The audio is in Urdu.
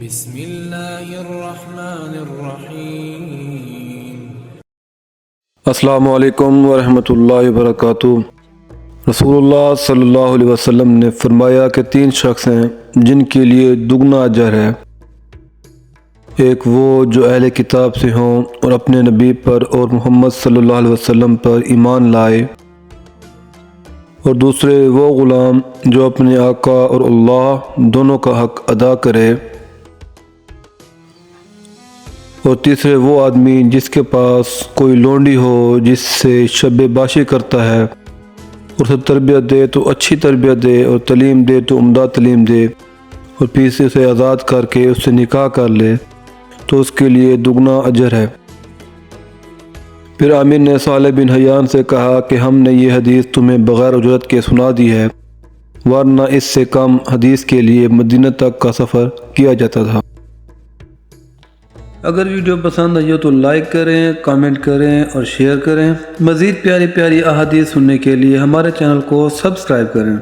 بسم اللہ الرحمن الرحیم۔ السلام علیکم ورحمۃ اللہ وبرکاتہ۔ رسول اللہ صلی اللہ علیہ وسلم نے فرمایا کہ 3 شخص ہیں جن کے لیے دگنا اجر ہے۔ ایک وہ جو اہل کتاب سے ہوں اور اپنے نبی پر اور محمد صلی اللہ علیہ وسلم پر ایمان لائے، اور دوسرے وہ غلام جو اپنے آقا اور اللہ دونوں کا حق ادا کرے، اور تیسرے وہ آدمی جس کے پاس کوئی لونڈی ہو جس سے شب باشی کرتا ہے، اور اسے تربیت دے تو اچھی تربیت دے، اور تعلیم دے تو عمدہ تعلیم دے، اور پھر سے اسے آزاد کر کے اس سے نکاح کر لے تو اس کے لیے دگنا اجر ہے۔ پھر عامر نے صالح بن حیان سے کہا کہ ہم نے یہ حدیث تمہیں بغیر اجرت کے سنا دی ہے، ورنہ اس سے کم حدیث کے لیے مدینہ تک کا سفر کیا جاتا تھا۔ اگر ویڈیو پسند آئی ہو تو لائک کریں، کامنٹ کریں اور شیئر کریں۔ مزید پیاری پیاری احادیث سننے کے لیے ہمارے چینل کو سبسکرائب کریں۔